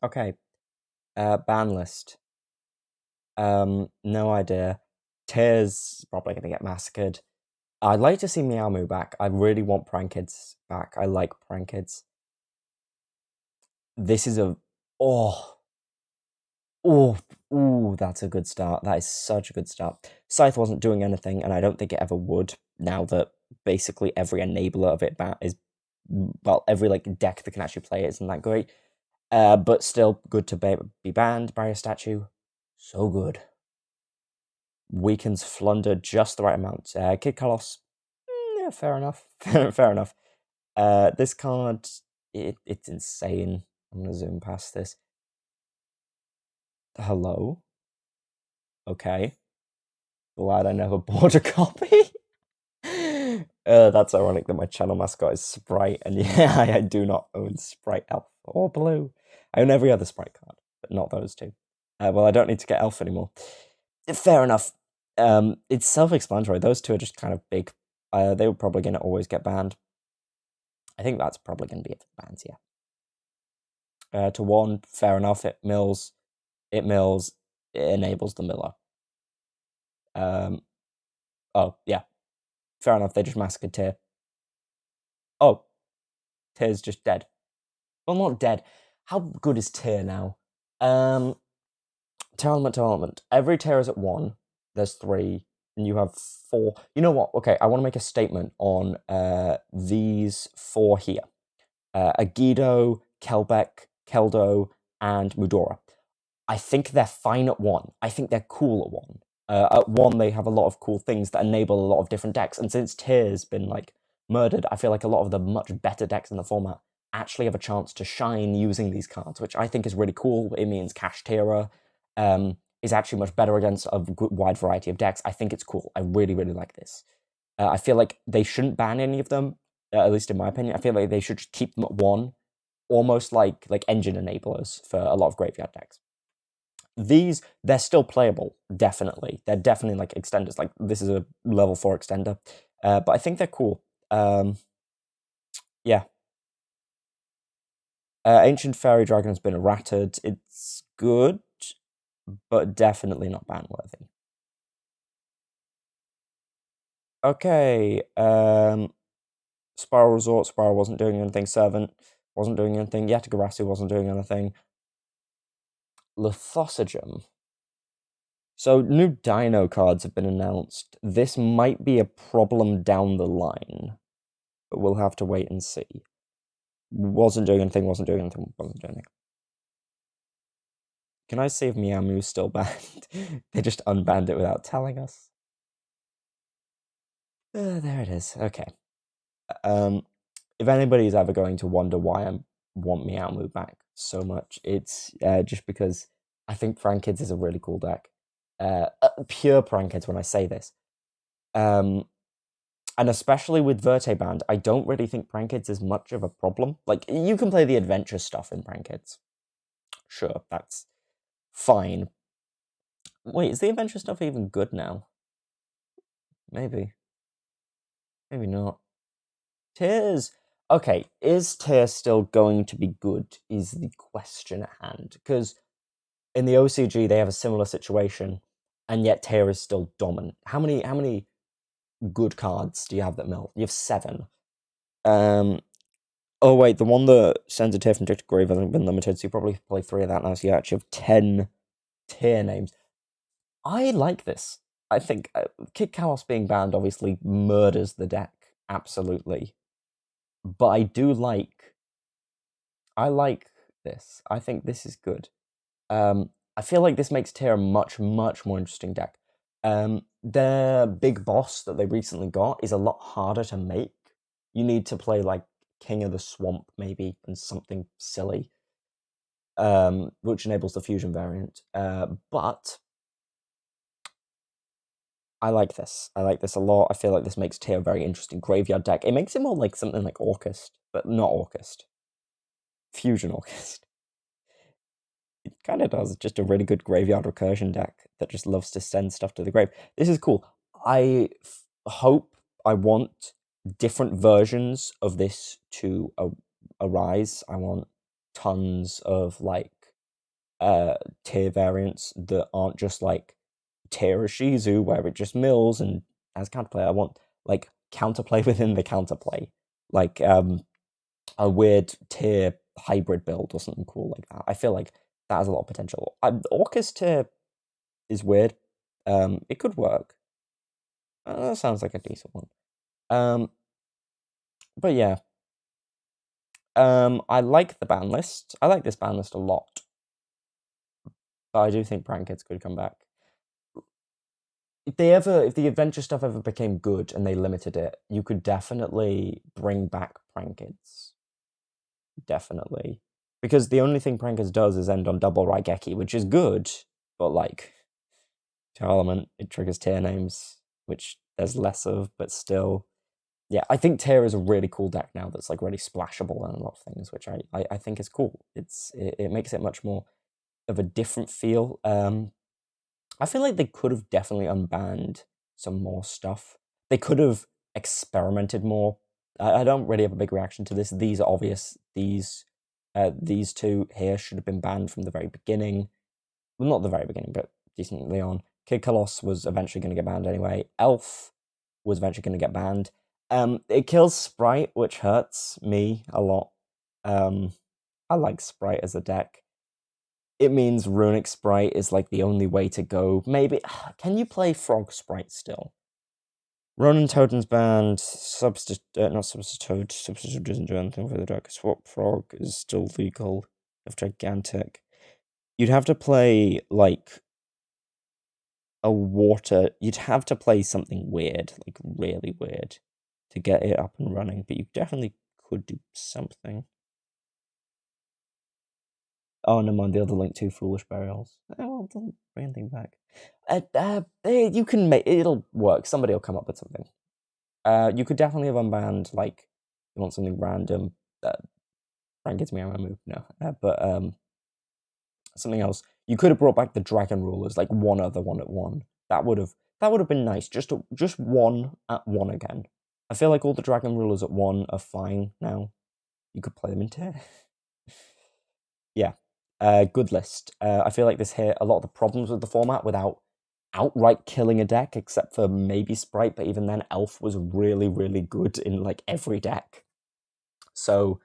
Okay. Ban list. No idea. Tears probably gonna get massacred. I'd like to see Meow-Mu back. I really want Prank Kids back. I like Prank Kids. This is a oh oh ooh, that's a good start. That is such a good start. Scythe wasn't doing anything, and I don't think it ever would. Now that basically every enabler of it is well, every like deck that can actually play it isn't that great. But still good to be banned. Barrier Statue, so good. Weakens Flunder just the right amount. Kid Carlos, yeah, fair enough. Fair enough. This card, it's insane. I'm gonna zoom past this. Hello? Okay. Glad I never bought a copy. That's ironic that my channel mascot is Sprite, and yeah, I do not own Sprite Elf or Blue. I own every other Sprite card, but not those two. Well, I don't need to get Elf anymore. Fair enough. It's self-explanatory. Those two are just kind of big. They were probably going to always get banned. I think that's probably going to be it for the bans, yeah. To one, fair enough. It mills. It enables the miller. Oh, yeah. Fair enough. They just massacred Tyr. Oh, Tyr's just dead. Well, not dead. How good is Tyr now? Talent. Every Tyr is at 1. There's 3. And you have 4. You know what? Okay, I want to make a statement on these 4 here. Agido, Kelbeck, Keldo, and Mudora. I think they're fine at 1. I think they're cool at 1. At 1, they have a lot of cool things that enable a lot of different decks. And since Tyr's been, like, murdered, I feel like a lot of the much better decks in the format actually have a chance to shine using these cards, which I think is really cool. It means Cash Tira is actually much better against a wide variety of decks. I think it's cool. I really, really like this. I feel like they shouldn't ban any of them, at least in my opinion. I feel like they should just keep them at 1, almost like engine enablers for a lot of graveyard decks. These, they're still playable, definitely. They're definitely like extenders. Like, this is a level 4 extender. But I think they're cool. Yeah. Ancient Fairy Dragon has been errated. It's good, but definitely not ban-worthy. Okay, Spiral Resort, Spiral wasn't doing anything, Servant wasn't doing anything, Yatagarasu wasn't doing anything. Lithosogem. So, new Dino cards have been announced. This might be a problem down the line, but we'll have to wait and see. Wasn't doing anything. Can I see if Meow-Mu is still banned? They just unbanned it without telling us. There it is. Okay. If anybody's ever going to wonder why I want Meow-Mu back so much, it's just because I think Prank Kids is a really cool deck. Pure Prank Kids when I say this. And especially with Verte banned, I don't really think Prank Kids is much of a problem. Like, you can play the adventure stuff in Prank Kids. Sure, that's fine. Wait, is the adventure stuff even good now? Maybe. Maybe not. Tears. Okay, is Tears still going to be good is the question at hand. Because in the OCG, they have a similar situation, and yet Tear is still dominant. How many good cards do you have that mill? You have 7. Oh wait, the one that sends a Tear from District Grave hasn't been limited, so you probably play 3 of that now, so you actually have 10 Tear names. I like this. I think Kid Chaos being banned obviously murders the deck, absolutely. But I like this. I think this is good. I feel like this makes Tear a much, much more interesting deck. Their big boss that they recently got is a lot harder to make. You need to play like King of the Swamp, maybe, and something silly, which enables the fusion variant. But I like this. I like this a lot. I feel like this makes Tear a very interesting graveyard deck. It makes it more like something like Orcust, but not Orcust. Fusion Orcust. It kind of does. Just a really good graveyard recursion deck that just loves to send stuff to the grave. This is cool. I want different versions of this to arise. I want tons of like tier variants that aren't just like tier of Shizu, where it just mills and has counterplay. I want like counterplay within the counterplay, like a weird tier hybrid build or something cool like that. I feel like that has a lot of potential. Orcus tier is weird. It could work. That sounds like a decent one. But yeah, I like the ban list. I like this ban list a lot. But I do think prank kids could come back. If the adventure stuff ever became good and they limited it, you could definitely bring back prank kids. Definitely. Because the only thing Prankers does is end on double Raigeki, which is good, but like to Element, it triggers tier names, which there's less of, but still. Yeah, I think Tier is a really cool deck now that's like really splashable and a lot of things, which I think is cool. It makes it much more of a different feel. I feel like they could have definitely unbanned some more stuff. They could have experimented more. I don't really have a big reaction to this. These are obvious. These two here should have been banned from the very beginning. Well, not the very beginning, but decently on. Kid Colossus was eventually going to get banned anyway. Elf was eventually going to get banned. It kills Sprite, which hurts me a lot. I like Sprite as a deck. It means Runic Sprite is like the only way to go. Maybe can you play Frog Sprite still? Ronan Totem's banned. Not Substitute. Substitute doesn't do anything for the deck. Swap Frog is still legal. Of Gigantic. You'd have to play like a water. You'd have to play something weird, like really weird, to get it up and running. But you definitely could do something. Oh, never mind. The other link to Foolish Burials. Well, it doesn't bring anything back. You can make it'll work. Somebody will come up with something. You could definitely have unbanned like you want something random. Frank gets Meow-Mu. No, but something else. You could have brought back the Dragon Rulers, like one other one at one. That would have been nice. Just one at one again. I feel like all the Dragon Rulers at one are fine now. You could play them in tier. Yeah. Good list. I feel like this hit a lot of the problems with the format without outright killing a deck, except for maybe Sprite, but even then, Elf was really, really good in like every deck. So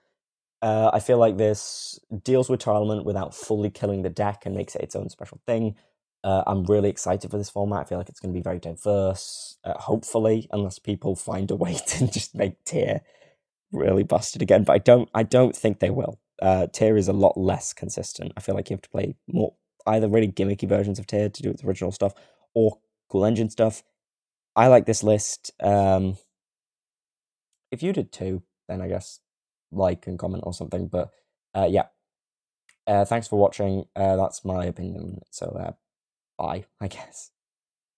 I feel like this deals with Parliament without fully killing the deck and makes it its own special thing. I'm really excited for this format. I feel like it's going to be very diverse, hopefully, unless people find a way to just make tier really busted again. But I don't think they will. Tier is a lot less consistent. I feel like you have to play more either really gimmicky versions of Tier to do its original stuff or cool engine stuff. I like this list. If you did too, then I guess like and comment or something. But yeah, thanks for watching. That's my opinion. So bye, I guess.